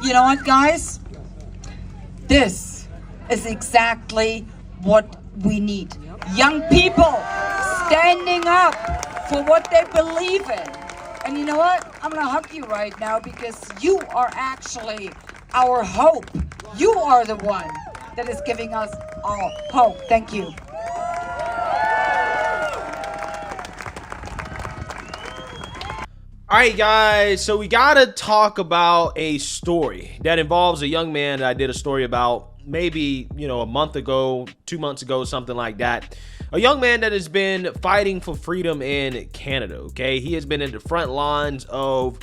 You know what, guys? This is exactly what we need. Young people standing up for what they believe in. And you know what? I'm gonna hug you right now because you are actually our hope. You are the one that is giving us all hope. Thank you. All right, guys, so we gotta talk about a story that involves a young man that I did a story about maybe, a month ago, 2 months ago, something like that. A young man that has been fighting for freedom in Canada, okay? He has been in the front lines of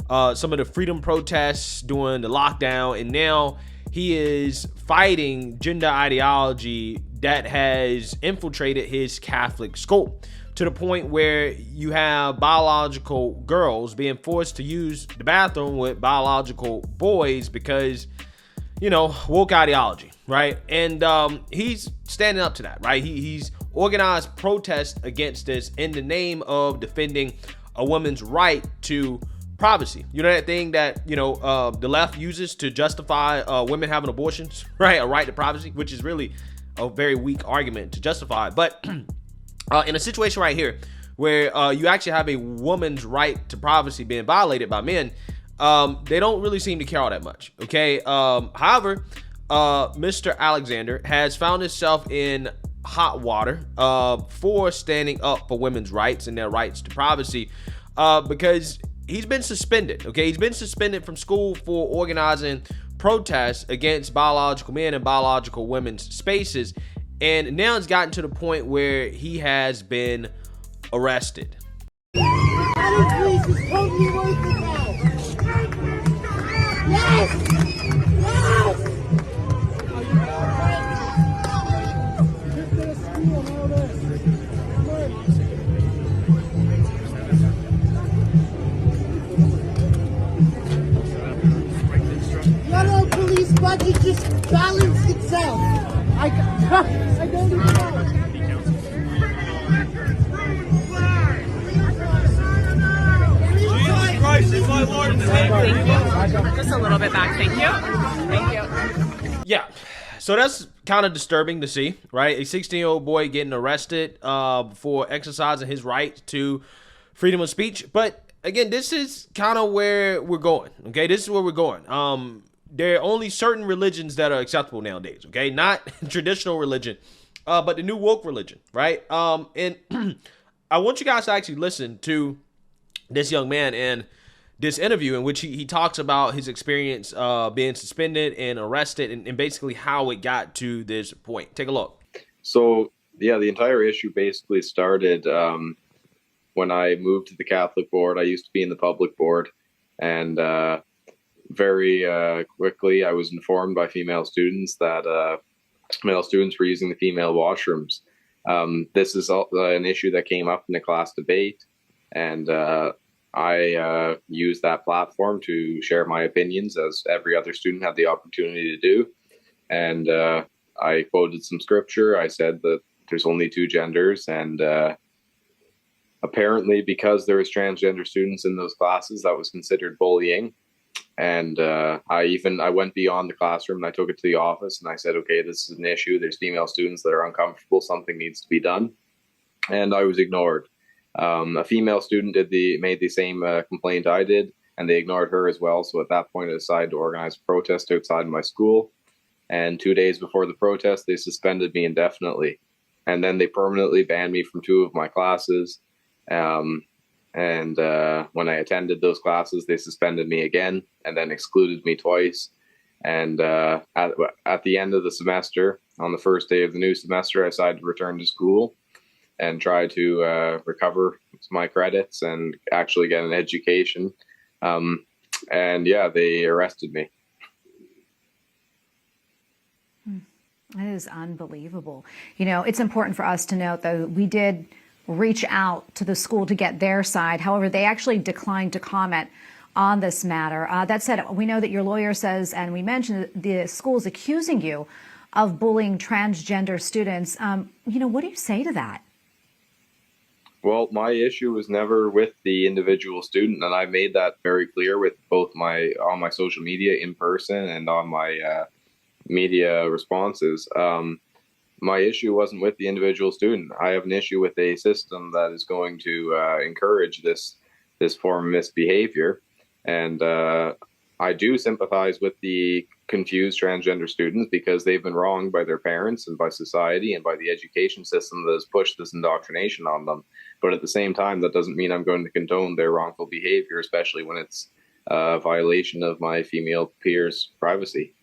some of the freedom protests during the lockdown, and now he is fighting gender ideology that has infiltrated his Catholic school, to the point where you have biological girls being forced to use the bathroom with biological boys because, woke ideology, right? And he's standing up to that, right? He's organized protests against this in the name of defending a woman's right to privacy. You know that thing that, the left uses to justify women having abortions, right? A right to privacy, which is really a very weak argument to justify. But in a situation right here where you actually have a woman's right to privacy being violated by men, they don't really seem to care all that much, okay? However, Mr. Alexander has found himself in hot water for standing up for women's rights and their rights to privacy because he's been suspended, okay? He's been suspended from school for organizing protests against biological men and biological women's spaces. And now it's gotten to the point where he has been arrested. Yes! Yes! Your police budget just balanced itself. I don't even know. Jesus Christ is my Lord and Savior. Thank you. Just a little bit back. Thank you. Thank you. Yeah. So that's kind of disturbing to see, right? A 16-year-old boy getting arrested for exercising his right to freedom of speech. But again, this is kind of where we're going, okay? This is where we're going. There are only certain religions that are acceptable nowadays, okay? Not traditional religion, but the new woke religion, right? And I want you guys to actually listen to this young man and this interview in which he talks about his experience being suspended and arrested and basically how it got to this point. Take a look. So, yeah, the entire issue basically started when I moved to the Catholic board. I used to be in the public board, and very quickly I was informed by female students that male students were using the female washrooms. This is an issue that came up in a class debate, and I used that platform to share my opinions, as every other student had the opportunity to do. And I quoted some scripture. I said that there's only two genders, and apparently because there was transgender students in those classes, that was considered bullying. And I went beyond the classroom, and I took it to the office, and I said, okay, this is an issue. There's female students that are uncomfortable. Something needs to be done. And I was ignored. A female student made the same complaint I did, and they ignored her as well. So at that point, I decided to organize a protest outside my school. And 2 days before the protest, they suspended me indefinitely. And then they permanently banned me from 2 of my classes. And when I attended those classes, they suspended me again and then excluded me twice. And at the end of the semester, on the first day of the new semester, I decided to return to school and try to recover my credits and actually get an education. And yeah, they arrested me. That is unbelievable. It's important for us to note, though, we did reach out to the school to get their side. However, they actually declined to comment on this matter. That said, we know that your lawyer says, and we mentioned the school is accusing you of bullying transgender students. What do you say to that? Well, my issue was never with the individual student, and I made that very clear with both on my social media in person and on my media responses. My issue wasn't with the individual student. I have an issue with a system that is going to encourage this form of misbehavior, and I do sympathize with the confused transgender students because they've been wronged by their parents and by society and by the education system that has pushed this indoctrination on them. But at the same time, that doesn't mean I'm going to condone their wrongful behavior, especially when it's a violation of my female peers' privacy.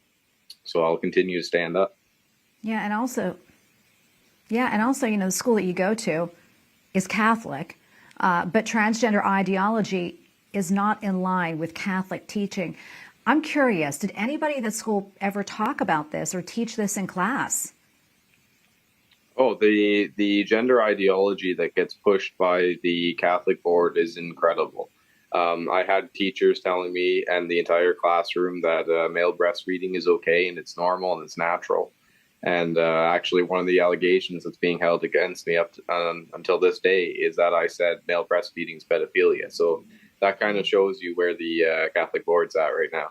So I'll continue to stand up. And also, the school that you go to is Catholic, but transgender ideology is not in line with Catholic teaching. I'm curious, did anybody at the school ever talk about this or teach this in class? Oh, the gender ideology that gets pushed by the Catholic board is incredible. I had teachers telling me and the entire classroom that male breastfeeding is okay and it's normal and it's natural. And actually, one of the allegations that's being held against me until this day is that I said male breastfeeding is pedophilia. So that kind of shows you where the Catholic board's at right now.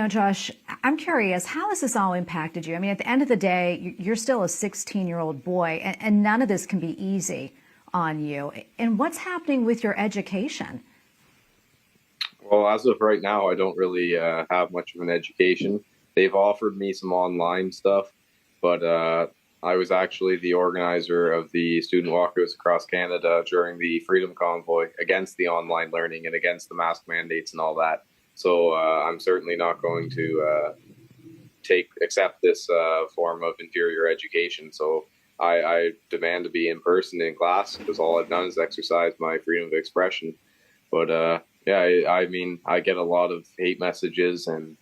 Josh, I'm curious, how has this all impacted you? I mean, at the end of the day, you're still a 16-year-old boy, and none of this can be easy on you. And what's happening with your education? Well, as of right now, I don't really have much of an education. They've offered me some online stuff, but I was actually the organizer of the student walkers across Canada during the Freedom Convoy against the online learning and against the mask mandates and all that. So I'm certainly not going to accept this form of inferior education. So I demand to be in person in class because all I've done is exercise my freedom of expression. But I mean, I get a lot of hate messages and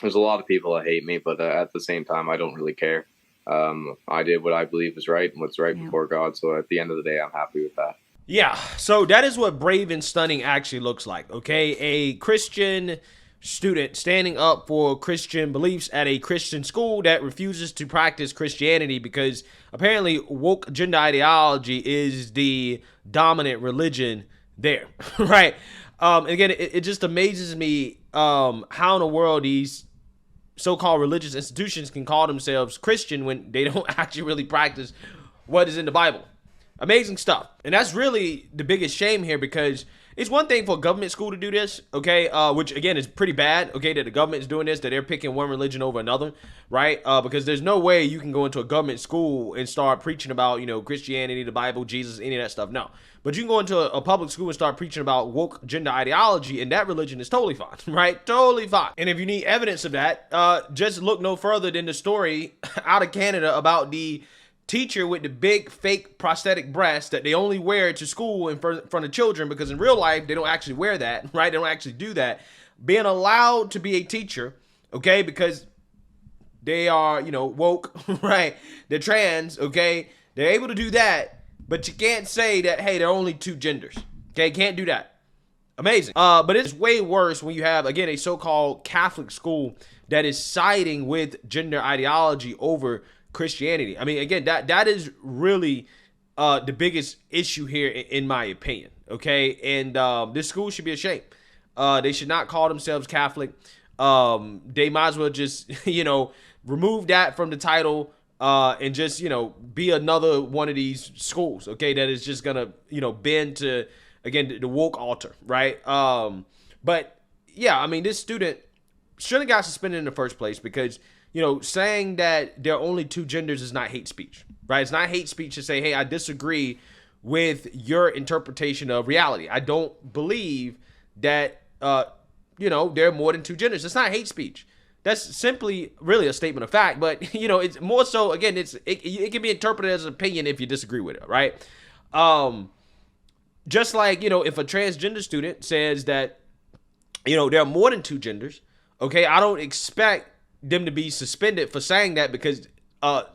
there's a lot of people that hate me, but at the same time, I don't really care. I did what I believe is right and what's right before God. So at the end of the day, I'm happy with that. Yeah, so that is what brave and stunning actually looks like, okay? A Christian student standing up for Christian beliefs at a Christian school that refuses to practice Christianity because apparently woke gender ideology is the dominant religion there, right? Again, it just amazes me how in the world these so-called religious institutions can call themselves Christian when they don't actually really practice what is in the Bible. Amazing stuff. And that's really the biggest shame here because it's one thing for a government school to do this, okay, which again is pretty bad, okay, that the government is doing this, that they're picking one religion over another, right? Because there's no way you can go into a government school and start preaching about, Christianity, the Bible, Jesus, any of that stuff. No. But you can go into a public school and start preaching about woke gender ideology, and that religion is totally fine, right? Totally fine. And if you need evidence of that, just look no further than the story out of Canada about the teacher with the big fake prosthetic breasts that they only wear to school in front of children because in real life they don't actually wear that, right? They don't actually do that. Being allowed to be a teacher, okay, because they are, woke, right? They're trans, okay? They're able to do that, but you can't say that, hey, there are only two genders, okay? Can't do that. Amazing. But it's way worse when you have, again, a so-called Catholic school that is siding with gender ideology over Christianity. I mean, again, that is really the biggest issue here in my opinion, okay? And this school should be ashamed. They should not call themselves Catholic. They might as well just, remove that from the title and just, be another one of these schools, okay, that is just gonna, bend to, again, the woke altar, right? But yeah, I mean, this student should have got suspended in the first place because saying that there are only two genders is not hate speech, right? It's not hate speech to say, hey, I disagree with your interpretation of reality. I don't believe that, there are more than two genders. It's not hate speech. That's simply really a statement of fact. But, it's more so, again, it can be interpreted as an opinion if you disagree with it, right? Just like, if a transgender student says that, there are more than two genders, okay, I don't expect them to be suspended for saying that because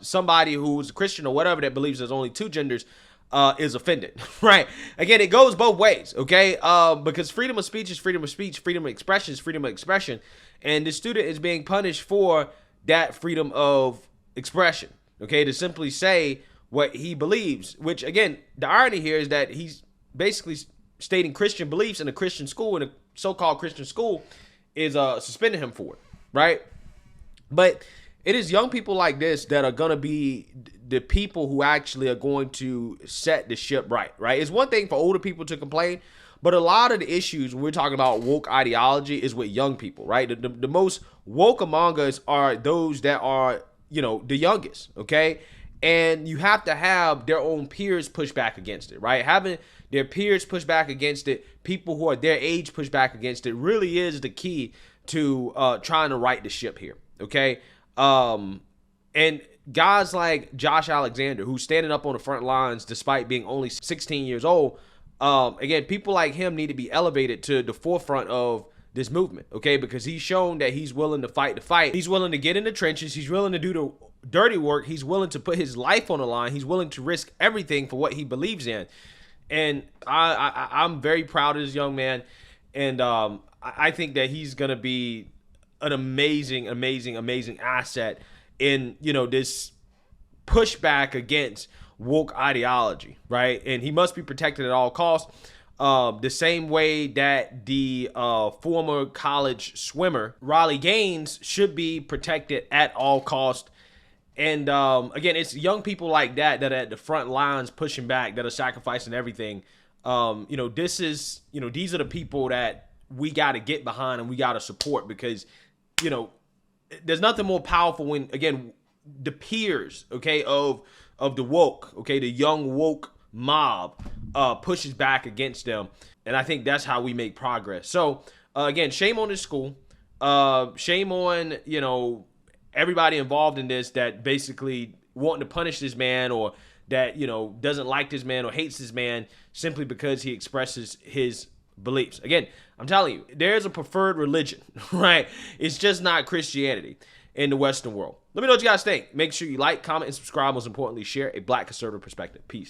somebody who's a Christian or whatever that believes there's only two genders is offended, right? Again, it goes both ways, okay? Because freedom of speech is freedom of speech, freedom of expression is freedom of expression, and the student is being punished for that freedom of expression, okay? To simply say what he believes, which again, the irony here is that he's basically stating Christian beliefs in a Christian school, and a so-called Christian school is suspending him for it, right? But it is young people like this that are going to be the people who actually are going to set the ship right? It's one thing for older people to complain, but a lot of the issues when we're talking about woke ideology is with young people, right? The most woke among us are those that are, the youngest, okay? And you have to have their own peers push back against it, right? Having their peers push back against it, people who are their age push back against it, really is the key to trying to right the ship here, okay? And guys like Josh Alexander, who's standing up on the front lines despite being only 16 years old, again, people like him need to be elevated to the forefront of this movement, okay? Because he's shown that he's willing to fight the fight. He's willing to get in the trenches. He's willing to do the dirty work. He's willing to put his life on the line. He's willing to risk everything for what he believes in. And I'm very proud of this young man. And I think that he's going to be an amazing asset in, this pushback against woke ideology, right? And he must be protected at all costs. The same way that the former college swimmer Riley Gaines should be protected at all costs. And again, it's young people like that are at the front lines pushing back, that are sacrificing everything. These are the people that we got to get behind and we got to support, because, there's nothing more powerful when, again, the peers, okay, of the woke, okay, the young woke mob pushes back against them. And I think that's how we make progress. So again, shame on this school. Shame on, everybody involved in this that basically wanting to punish this man, or that, doesn't like this man or hates this man simply because he expresses his beliefs. Again, I'm telling you, there's a preferred religion, right? It's just not Christianity in the Western world. Let me know what you guys think. Make sure you like, comment, and subscribe. Most importantly, share a Black conservative perspective. Peace.